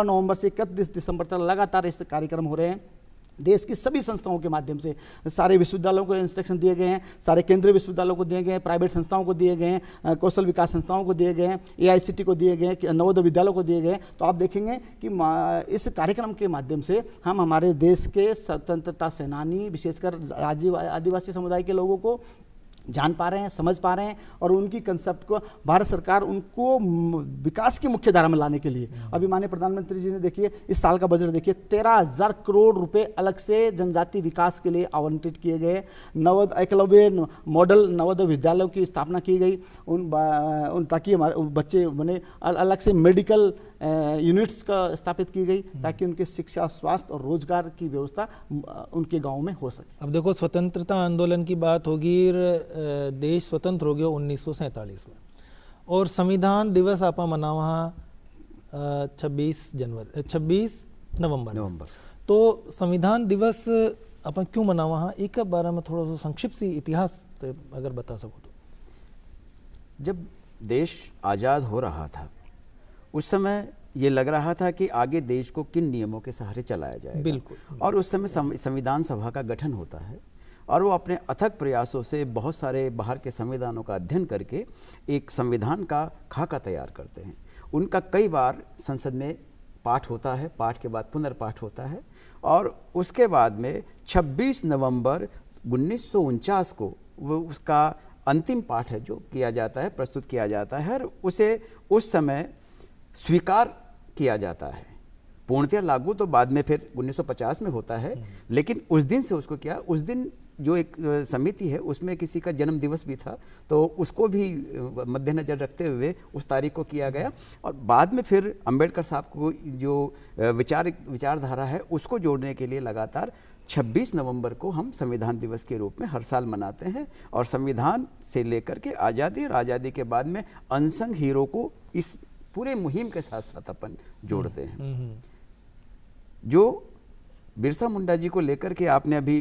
नवंबर से 31 दिसंबर तक लगातार इस कार्यक्रम हो रहे हैं। देश की सभी संस्थाओं के माध्यम से सारे विश्वविद्यालयों को इंस्ट्रक्शन दिए गए हैं, सारे केंद्रीय विश्वविद्यालयों को दिए गए हैं, प्राइवेट संस्थाओं को दिए गए हैं, कौशल विकास संस्थाओं को दिए गए हैं, AICT को दिए गए हैं, नवोदय विद्यालयों को दिए गए हैं। तो आप देखेंगे कि इस कार्यक्रम के माध्यम से हम हमारे देश के स्वतंत्रता सेनानी, विशेषकर आदिवासी समुदाय के लोगों को जान पा रहे हैं, समझ पा रहे हैं, और उनकी कंसेप्ट को भारत सरकार उनको विकास की मुख्य धारा में लाने के लिए अभी माननीय प्रधानमंत्री जी ने देखिए इस साल का बजट देखिए 13,000 करोड़ रुपए अलग से जनजाति विकास के लिए आवंटित किए गए। एकलव्य मॉडल नवोदय विद्यालयों की स्थापना की गई उन ताकि हमारे बच्चे बने। अलग से मेडिकल यूनिट्स का स्थापित की गई ताकि उनकी शिक्षा, स्वास्थ्य और रोजगार की व्यवस्था उनके गांव में हो सके। अब देखो, स्वतंत्रता आंदोलन की बात होगी, देश स्वतंत्र हो गया 1947 में, और संविधान दिवस आपा मना वहाँ 26 नवंबर। तो संविधान दिवस अपन क्यों मना वहाँ, एक बारे में थोड़ा सा संक्षिप्त सी इतिहास अगर बता सको तो। जब देश आज़ाद हो रहा था उस समय ये लग रहा था कि आगे देश को किन नियमों के सहारे चलाया जाएगा। बिल्कुल। और उस समय संविधान सभा का गठन होता है और वो अपने अथक प्रयासों से बहुत सारे बाहर के संविधानों का अध्ययन करके एक संविधान का खाका तैयार करते हैं। उनका कई बार संसद में पाठ होता है, पाठ के बाद पुनर्पाठ होता है, और उसके बाद में 26 नवंबर 1949 को वो उसका अंतिम पाठ है जो किया जाता है, प्रस्तुत किया जाता है, और उसे उस समय स्वीकार किया जाता है। पूर्णतः लागू तो बाद में फिर 1950 में होता है, लेकिन उस दिन से उसको किया। उस दिन जो एक समिति है उसमें किसी का जन्म दिवस भी था, तो उसको भी मद्देनजर रखते हुए उस तारीख को किया गया। और बाद में फिर अंबेडकर साहब को जो विचारधारा है उसको जोड़ने के लिए लगातार 26 नवंबर को हम संविधान दिवस के रूप में हर साल मनाते हैं। और संविधान से लेकर के आज़ादी और आज़ादी के बाद में अनसंग हीरो को इस पूरे मुहिम के साथ साथ अपन जोड़ते हैं। जो बिरसा मुंडा जी को लेकर के आपने अभी